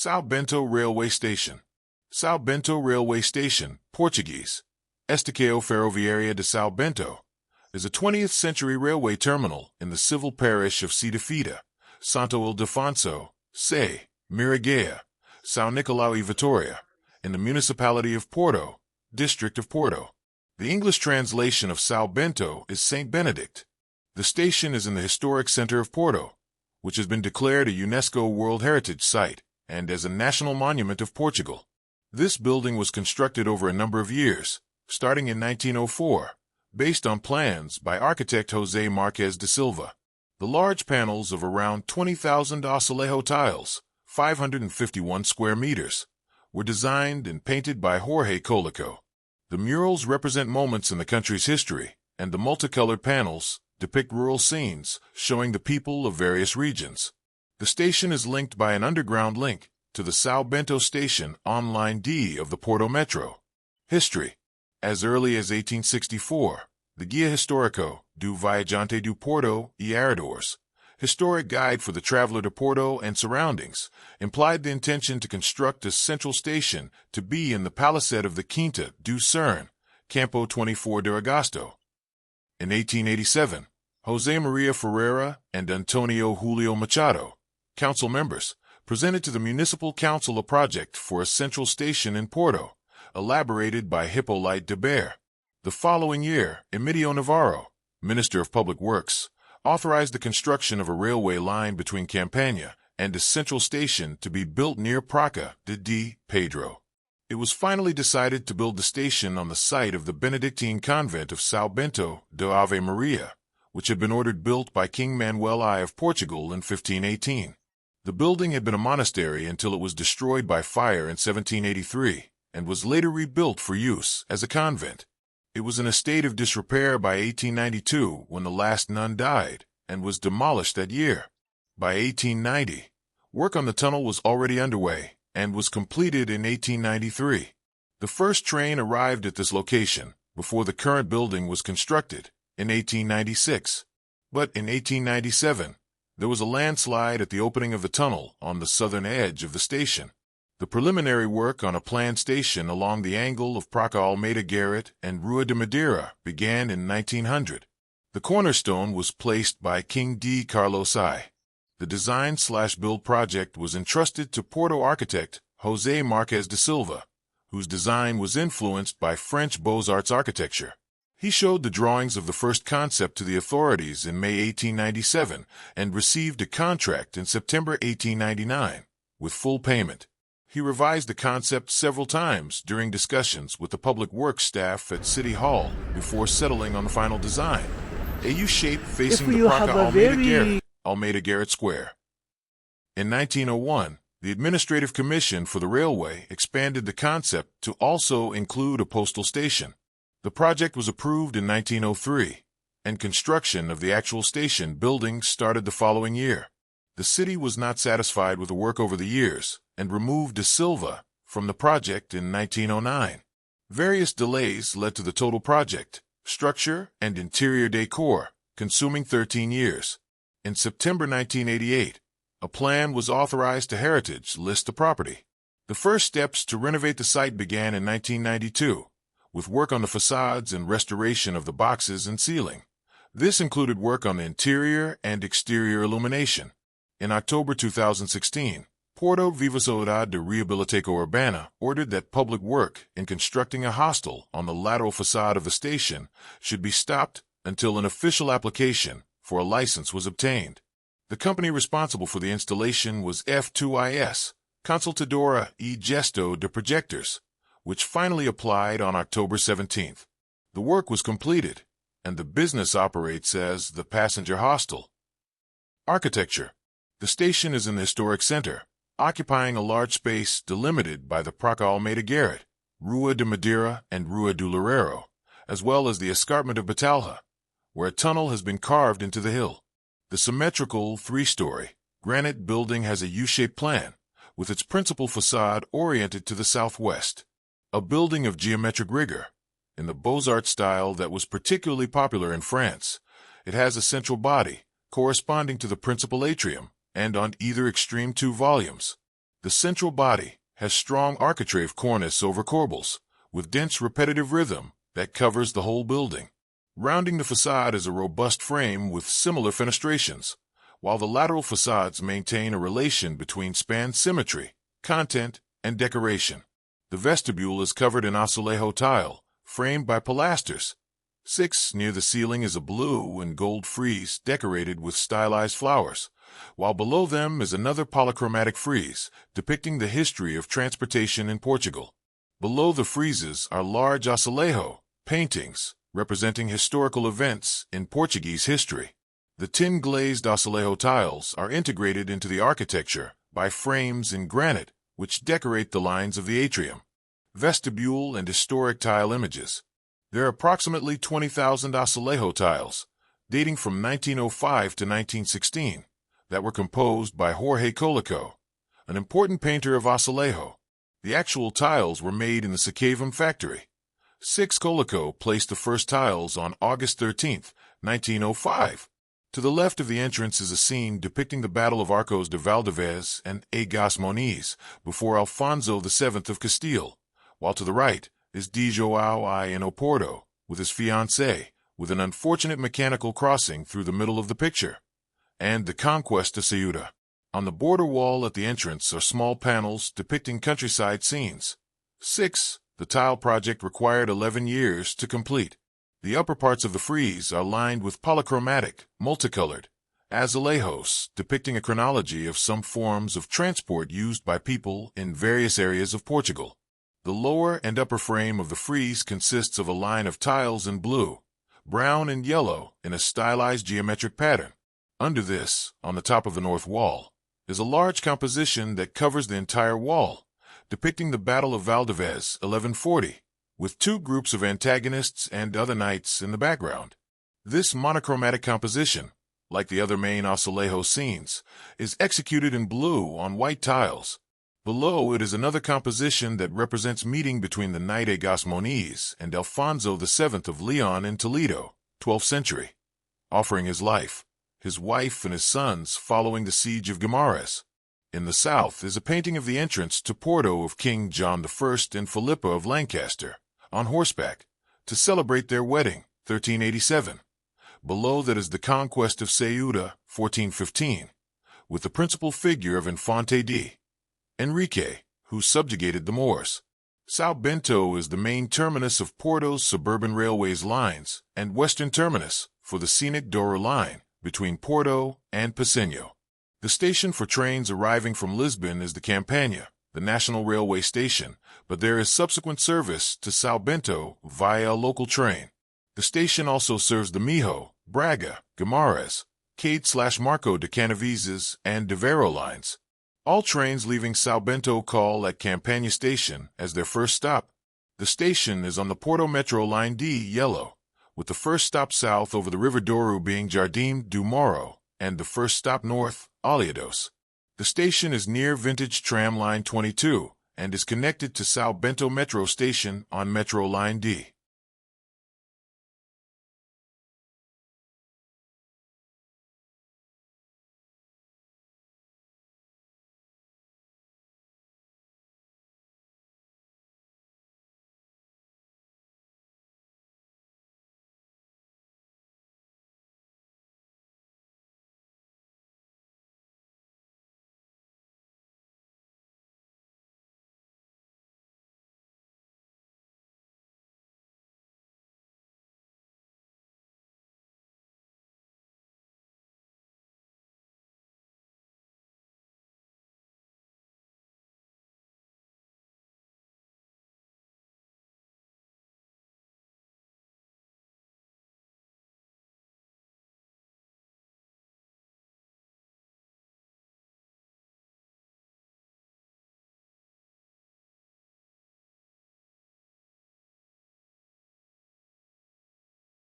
São Bento Railway Station. São Bento Railway Station, Portuguese, Estação Ferroviária de São Bento, is a 20th century railway terminal in the civil parish of Cedofeita, Santo Ildefonso, Miragaia, São Nicolau e Vitória, in the municipality of Porto, district of Porto. The English translation of São Bento is Saint Benedict. The station is in the Historic Centre of Porto, which has been declared a UNESCO World Heritage Site and as a National Monument of Portugal. This building was constructed over a number of years, starting in 1904, based on plans by architect José Marques da Silva. The large panels of around 20,000 azulejo tiles, 551 square meters, were designed and painted by Jorge Colaço. The murals represent moments in the country's history, and the multicolored panels depict rural scenes showing the people of various regions. The station is linked by an underground link to the São Bento station on Line D of the Porto Metro. History. As early as 1864, the Guia Histórico do Viajante do Porto e Arredores, historic guide for the traveler to Porto and surroundings, implied the intention to construct a central station to be in the Palacete of the Quinta do Cerne, Campo 24 de Agosto. In 1887, José Maria Ferreira and Antonio Julio Machado, council members, presented to the Municipal Council a project for a central station in Porto, elaborated by Hippolyte de Beer. The following year, Emilio Navarro, Minister of Public Works, authorized the construction of a railway line between Campania and a central station to be built near Praça de Pedro. It was finally decided to build the station on the site of the Benedictine convent of São Bento de Ave Maria, which had been ordered built by King Manuel I of Portugal in 1518. The building had been a monastery until it was destroyed by fire in 1783 and was later rebuilt for use as a convent. It was in a state of disrepair by 1892 when the last nun died and was demolished that year. By 1890, work on the tunnel was already underway and was completed in 1893. The first train arrived at this location before the current building was constructed in 1896. But in 1897, there was a landslide at the opening of the tunnel on the southern edge of the station. The preliminary work on a planned station along the angle of Praça Almeida Garrett and Rua de Madeira began in 1900. The cornerstone was placed by King D. Carlos I. The design/build project was entrusted to Porto architect José Marques da Silva, whose design was influenced by French Beaux-Arts architecture. He showed the drawings of the first concept to the authorities in May 1897 and received a contract in September 1899, with full payment. He revised the concept several times during discussions with the public works staff at City Hall before settling on the final design, a U-shape facing the Praça Almeida Garrett Square. In 1901, the Administrative Commission for the Railway expanded the concept to also include a postal station. The project was approved in 1903, and construction of the actual station building started the following year. The city was not satisfied with the work over the years and removed da Silva from the project in 1909. Various delays led to the total project, structure, and interior decor, consuming 13 years. In September 1988, a plan was authorized to Heritage list the property. The first steps to renovate the site began in 1992, with work on the facades and restoration of the boxes and ceiling. This included work on the interior and exterior illumination. In October 2016, Porto Vivacidade de Reabilitação Urbana ordered that public work in constructing a hostel on the lateral facade of the station should be stopped until an official application for a license was obtained. The company responsible for the installation was F2IS, Consultadora e Gesto de Projectors, which finally applied on October 17th. The work was completed, and the business operates as the passenger hostel. Architecture. The station is in the historic center, occupying a large space delimited by the Praça Almeida Garrett, Rua de Madeira, and Rua do Loureiro, as well as the escarpment of Batalha, where a tunnel has been carved into the hill. The symmetrical, three-story, granite building has a U-shaped plan, with its principal facade oriented to the southwest. A building of geometric rigor, in the Beaux-Arts style that was particularly popular in France. It has a central body, corresponding to the principal atrium, and on either extreme 2 volumes. The central body has strong architrave cornice over corbels, with dense repetitive rhythm that covers the whole building. Rounding the facade is a robust frame with similar fenestrations, while the lateral facades maintain a relation between span symmetry, content, and decoration. The vestibule is covered in azulejo tile, framed by pilasters. 6. Near the ceiling is a blue and gold frieze decorated with stylized flowers, while below them is another polychromatic frieze depicting the history of transportation in Portugal. Below the friezes are large azulejo paintings representing historical events in Portuguese history. The tin-glazed azulejo tiles are integrated into the architecture by frames in granite which decorate the lines of the atrium. Vestibule and historic tile images. There are approximately 20,000 azulejo tiles, dating from 1905 to 1916, that were composed by Jorge Colaço, an important painter of azulejo. The actual tiles were made in the Sacavum factory. 6. Colaço placed the first tiles on August 13, 1905. To the left of the entrance is a scene depicting the Battle of Arcos de Valdevez and Agas Moniz before Alfonso VII of Castile, while to the right is Di João I in Oporto with his fiancée, with an unfortunate mechanical crossing through the middle of the picture, and the Conquest of Ceuta. On the border wall at the entrance are small panels depicting countryside scenes. 6. The tile project required 11 years to complete. The upper parts of the frieze are lined with polychromatic, multicolored azulejos depicting a chronology of some forms of transport used by people in various areas of Portugal. The lower and upper frame of the frieze consists of a line of tiles in blue, brown, and yellow in a stylized geometric pattern. Under this, on the top of the north wall, is a large composition that covers the entire wall, depicting the Battle of Valdevez, 1140, with two groups of antagonists and other knights in the background. This monochromatic composition, like the other main azulejo scenes, is executed in blue on white tiles. Below it is another composition that represents meeting between the knight Agas Moniz and Alfonso VII of Leon in Toledo, 12th century, offering his life, his wife, and his sons following the siege of Guimarães. In the south is a painting of the entrance to Porto of King John I and Philippa of Lancaster, on horseback, to celebrate their wedding, 1387. Below that is the Conquest of Ceuta, 1415, with the principal figure of Infante D. Enrique, who subjugated the Moors. São Bento is the main terminus of Porto's suburban railways lines and western terminus for the scenic Douro line between Porto and Pacenho. The station for trains arriving from Lisbon is the Campanha, the national railway station, but there is subsequent service to São Bento via a local train. The station also serves the Miho, Braga, Guimarães, Cade/Marco de Canaveses, and Aveiro lines. All trains leaving São Bento call at Campanha Station as their first stop. The station is on the Porto Metro Line D yellow, with the first stop south over the River Douro being Jardim do Moro, and the first stop north, Aliados. The station is near Vintage Tram Line 22, and is connected to São Bento Metro Station on Metro Line D.